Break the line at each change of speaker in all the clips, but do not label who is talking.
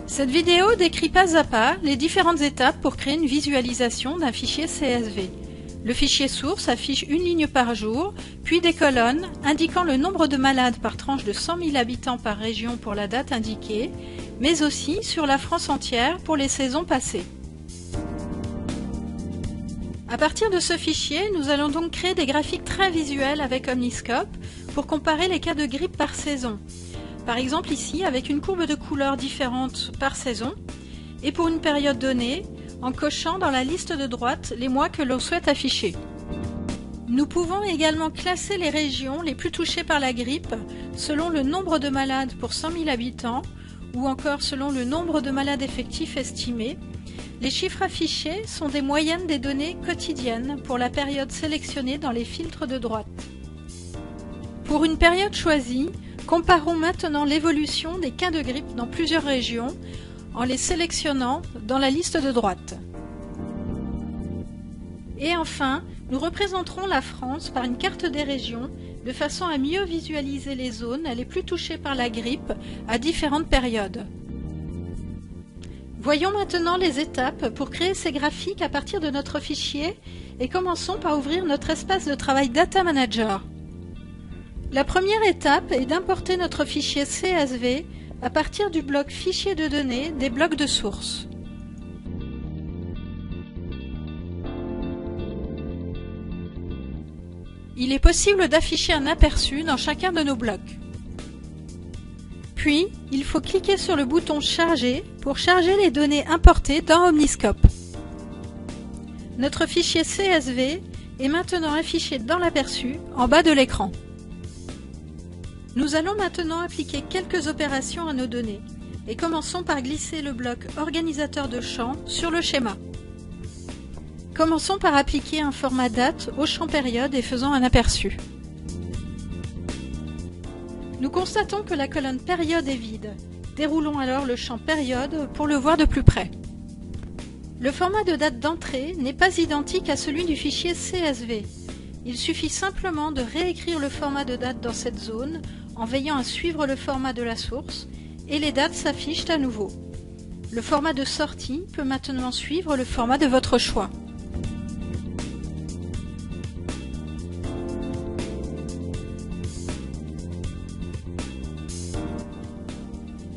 Cette vidéo décrit pas à pas les différentes étapes pour créer une visualisation d'un fichier CSV. Le fichier source affiche une ligne par jour, puis des colonnes indiquant le nombre de malades par tranche de 100 000 habitants par région pour la date indiquée, mais aussi sur la France entière pour les saisons passées. À partir de ce fichier, nous allons donc créer des graphiques très visuels avec Omniscope pour comparer les cas de grippe par saison. Par exemple ici avec une courbe de couleurs différente par saison et pour une période donnée en cochant dans la liste de droite les mois que l'on souhaite afficher. Nous pouvons également classer les régions les plus touchées par la grippe selon le nombre de malades pour 100 000 habitants ou encore selon le nombre de malades effectifs estimés. Les chiffres affichés sont des moyennes des données quotidiennes pour la période sélectionnée dans les filtres de droite. Pour une période choisie, comparons maintenant l'évolution des cas de grippe dans plusieurs régions en les sélectionnant dans la liste de droite. Et enfin, nous représenterons la France par une carte des régions de façon à mieux visualiser les zones les plus touchées par la grippe à différentes périodes. Voyons maintenant les étapes pour créer ces graphiques à partir de notre fichier et commençons par ouvrir notre espace de travail Data Manager. La première étape est d'importer notre fichier CSV à partir du bloc Fichier de données des blocs de source. Il est possible d'afficher un aperçu dans chacun de nos blocs. Puis, il faut cliquer sur le bouton Charger pour charger les données importées dans Omniscope. Notre fichier CSV est maintenant affiché dans l'aperçu en bas de l'écran. Nous allons maintenant appliquer quelques opérations à nos données et commençons par glisser le bloc Organisateur de champs sur le schéma. Commençons par appliquer un format date au champ période et faisons un aperçu. Nous constatons que la colonne période est vide. Déroulons alors le champ période pour le voir de plus près. Le format de date d'entrée n'est pas identique à celui du fichier CSV. Il suffit simplement de réécrire le format de date dans cette zone en veillant à suivre le format de la source et les dates s'affichent à nouveau. Le format de sortie peut maintenant suivre le format de votre choix.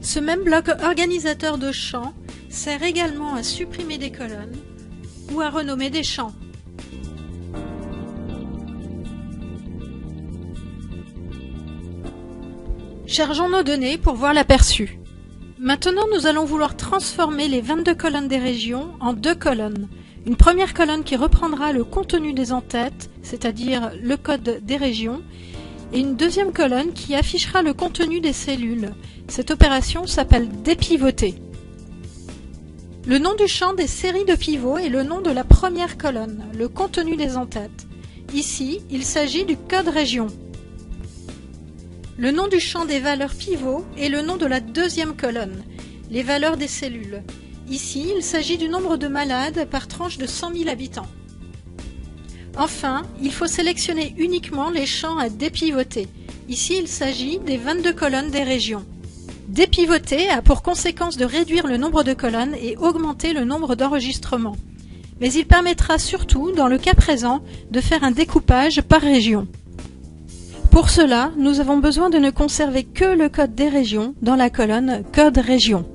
Ce même bloc organisateur de champs sert également à supprimer des colonnes ou à renommer des champs. Chargeons nos données pour voir l'aperçu. Maintenant, nous allons vouloir transformer les 22 colonnes des régions en deux colonnes. Une première colonne qui reprendra le contenu des entêtes, c'est-à-dire le code des régions, et une deuxième colonne qui affichera le contenu des cellules. Cette opération s'appelle dépivoter. Le nom du champ des séries de pivots est le nom de la première colonne, le contenu des entêtes. Ici, il s'agit du code région. Le nom du champ des valeurs pivots est le nom de la deuxième colonne, les valeurs des cellules. Ici, il s'agit du nombre de malades par tranche de 100 000 habitants. Enfin, il faut sélectionner uniquement les champs à dépivoter. Ici, il s'agit des 22 colonnes des régions. Dépivoter a pour conséquence de réduire le nombre de colonnes et augmenter le nombre d'enregistrements. Mais il permettra surtout, dans le cas présent, de faire un découpage par région. Pour cela, nous avons besoin de ne conserver que le code des régions dans la colonne Code région.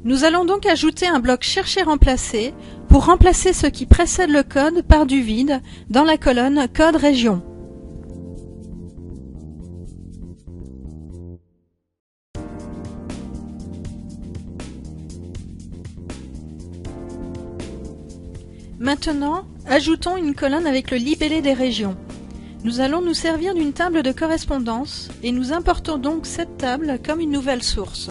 Nous allons donc ajouter un bloc Chercher-remplacer pour remplacer ce qui précède le code par du vide dans la colonne Code région. Maintenant, ajoutons une colonne avec le libellé des régions. Nous allons nous servir d'une table de correspondance et nous importons donc cette table comme une nouvelle source.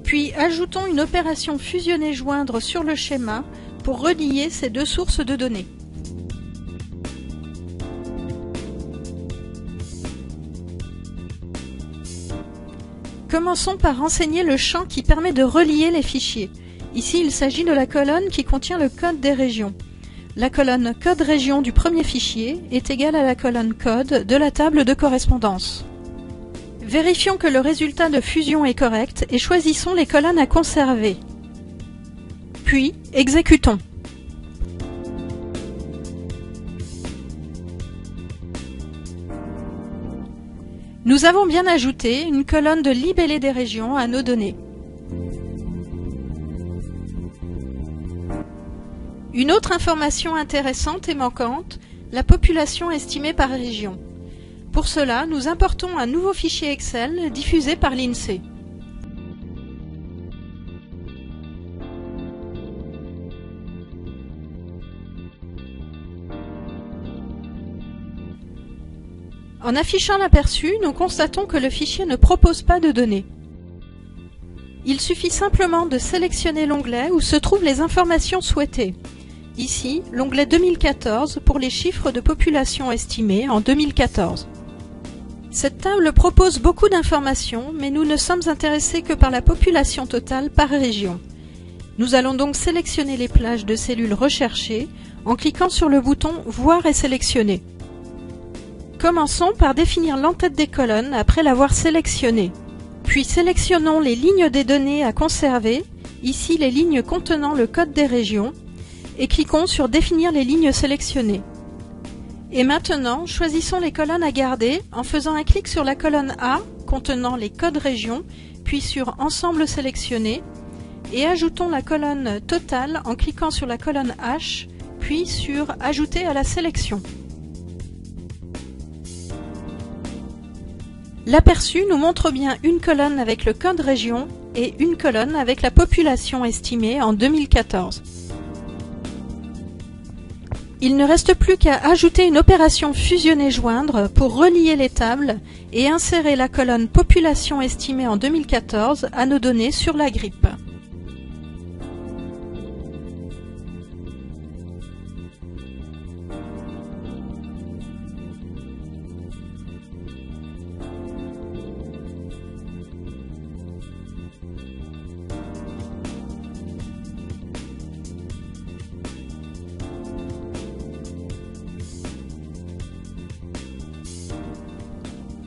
Puis ajoutons une opération fusionner-joindre sur le schéma pour relier ces deux sources de données. Commençons par renseigner le champ qui permet de relier les fichiers. Ici, il s'agit de la colonne qui contient le code des régions. la colonne code région du premier fichier est égale à la colonne code de la table de correspondance. Vérifions que le résultat de fusion est correct et choisissons les colonnes à conserver. Puis, exécutons. Nous avons bien ajouté une colonne de libellé des régions à nos données. Une autre information intéressante et manquante, la population estimée par région. Pour cela, nous importons un nouveau fichier Excel diffusé par l'INSEE. En affichant l'aperçu, nous constatons que le fichier ne propose pas de données. Il suffit simplement de sélectionner l'onglet où se trouvent les informations souhaitées. Ici, l'onglet 2014 pour les chiffres de population estimés en 2014. Cette table propose beaucoup d'informations, mais nous ne sommes intéressés que par la population totale par région. Nous allons donc sélectionner les plages de cellules recherchées en cliquant sur le bouton « Voir et sélectionner ». Commençons par définir l'entête des colonnes après l'avoir sélectionnée. Puis sélectionnons les lignes des données à conserver, ici les lignes contenant le code des régions, et cliquons sur « Définir les lignes sélectionnées ». Et maintenant, choisissons les colonnes à garder en faisant un clic sur la colonne A contenant les codes régions, puis sur Ensemble sélectionné, et ajoutons la colonne Totale en cliquant sur la colonne H, puis sur Ajouter à la sélection. L'aperçu nous montre bien une colonne avec le code région et une colonne avec la population estimée en 2014. Il ne reste plus qu'à ajouter une opération fusionner-joindre pour relier les tables et insérer la colonne population estimée en 2014 à nos données sur la grippe.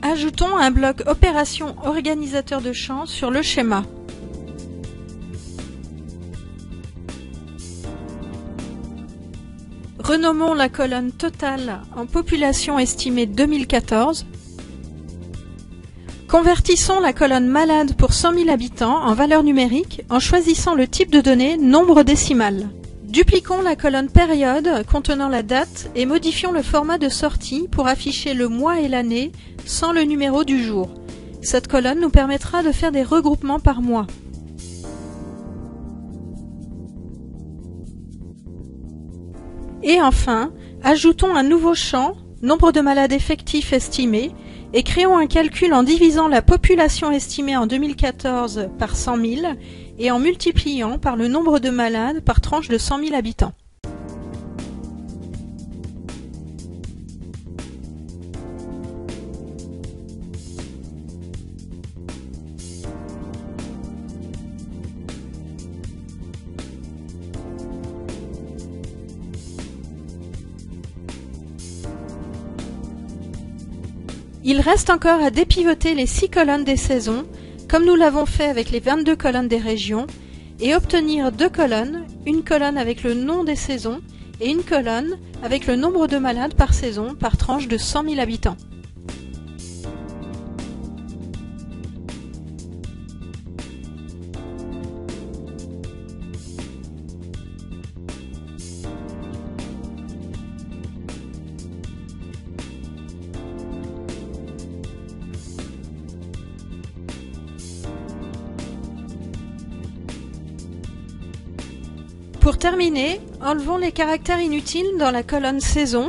Ajoutons un bloc Opération organisateur de champ sur le schéma. Renommons la colonne totale en population estimée 2014. Convertissons la colonne malade pour 100 000 habitants en valeur numérique en choisissant le type de données nombre décimal. Dupliquons la colonne période contenant la date et modifions le format de sortie pour afficher le mois et l'année sans le numéro du jour. Cette colonne nous permettra de faire des regroupements par mois. Et enfin, ajoutons un nouveau champ, nombre de malades effectifs estimés, et créons un calcul en divisant la population estimée en 2014 par 100 000 et en multipliant par le nombre de malades par tranche de 100 000 habitants. Il reste encore à dépivoter les 6 colonnes des saisons, comme nous l'avons fait avec les 22 colonnes des régions, et obtenir 2 colonnes, une colonne avec le nom des saisons et une colonne avec le nombre de malades par saison par tranche de 100 000 habitants. Pour terminer, enlevons les caractères inutiles dans la colonne saison.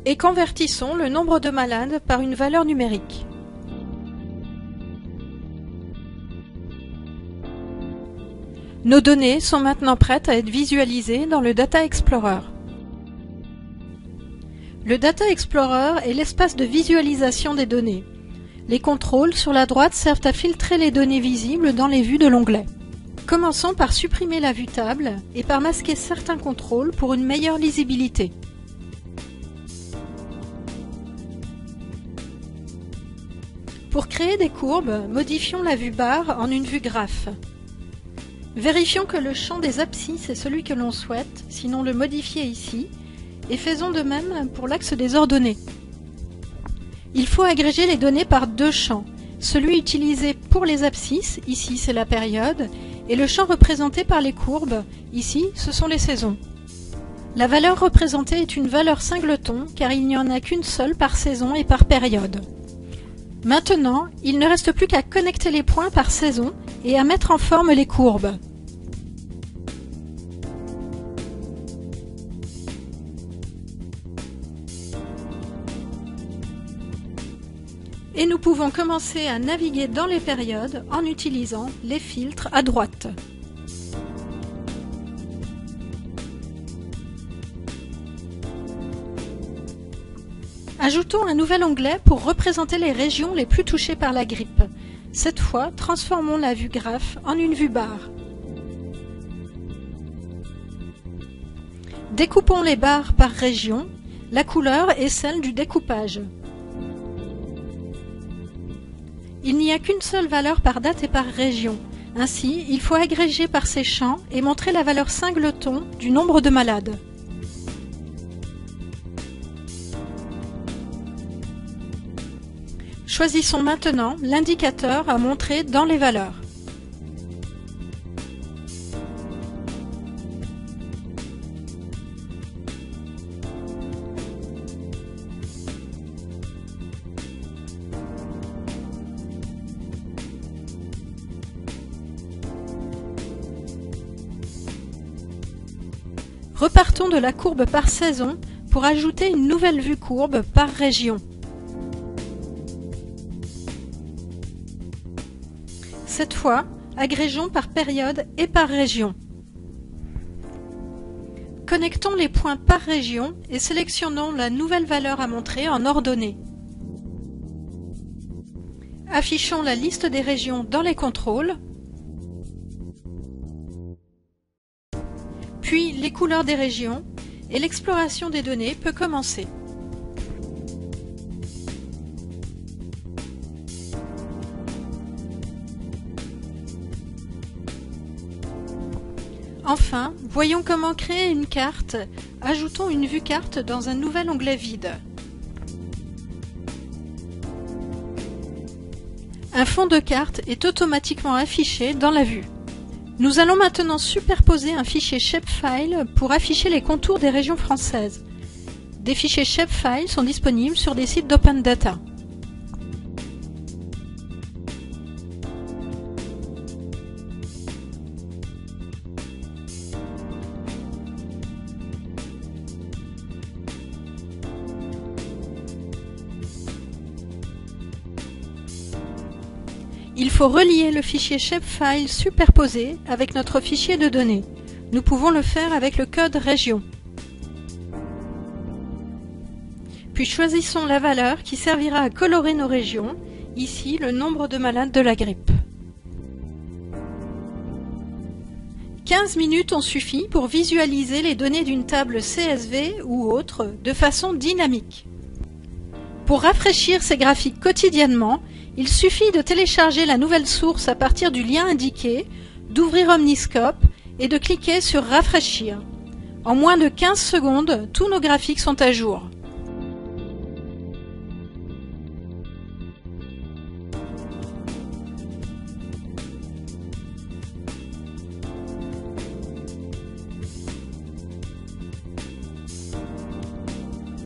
Et convertissons le nombre de malades par une valeur numérique. Nos données sont maintenant prêtes à être visualisées dans le Data Explorer. Le Data Explorer est l'espace de visualisation des données. Les contrôles sur la droite servent à filtrer les données visibles dans les vues de l'onglet. Commençons par supprimer la vue table et par masquer certains contrôles pour une meilleure lisibilité. Pour créer des courbes, modifions la vue barre en une vue graphe. Vérifions que le champ des abscisses est celui que l'on souhaite, sinon le modifier ici, et faisons de même pour l'axe des ordonnées. Il faut agréger les données par deux champs, celui utilisé pour les abscisses, ici c'est la période, et le champ représenté par les courbes, ici ce sont les saisons. La valeur représentée est une valeur singleton car il n'y en a qu'une seule par saison et par période. Maintenant, il ne reste plus qu'à connecter les points par saison et à mettre en forme les courbes. Et nous pouvons commencer à naviguer dans les périodes en utilisant les filtres à droite. Ajoutons un nouvel onglet pour représenter les régions les plus touchées par la grippe. Cette fois, transformons la vue graphe en une vue barre. Découpons les barres par région. La couleur est celle du découpage. Il n'y a qu'une seule valeur par date et par région. Ainsi, il faut agréger par ces champs et montrer la valeur singleton du nombre de malades. Choisissons maintenant l'indicateur à montrer dans les valeurs. Repartons de la courbe par saison pour ajouter une nouvelle vue courbe par région. Cette fois, agrégeons par période et par région. Connectons les points par région et sélectionnons la nouvelle valeur à montrer en ordonnée. Affichons la liste des régions dans les contrôles, puis les couleurs des régions, et l'exploration des données peut commencer. Enfin, voyons comment créer une carte. Ajoutons une vue carte dans un nouvel onglet vide. Un fond de carte est automatiquement affiché dans la vue. Nous allons maintenant superposer un fichier shapefile pour afficher les contours des régions françaises. Des fichiers shapefile sont disponibles sur des sites d'Open Data. Il faut relier le fichier shapefile superposé avec notre fichier de données. Nous pouvons le faire avec le code région. Puis choisissons la valeur qui servira à colorer nos régions, ici le nombre de malades de la grippe. 15 minutes ont suffi pour visualiser les données d'une table CSV ou autre de façon dynamique. Pour rafraîchir ces graphiques quotidiennement, il suffit de télécharger la nouvelle source à partir du lien indiqué, d'ouvrir Omniscope et de cliquer sur Rafraîchir. En moins de 15 secondes, tous nos graphiques sont à jour.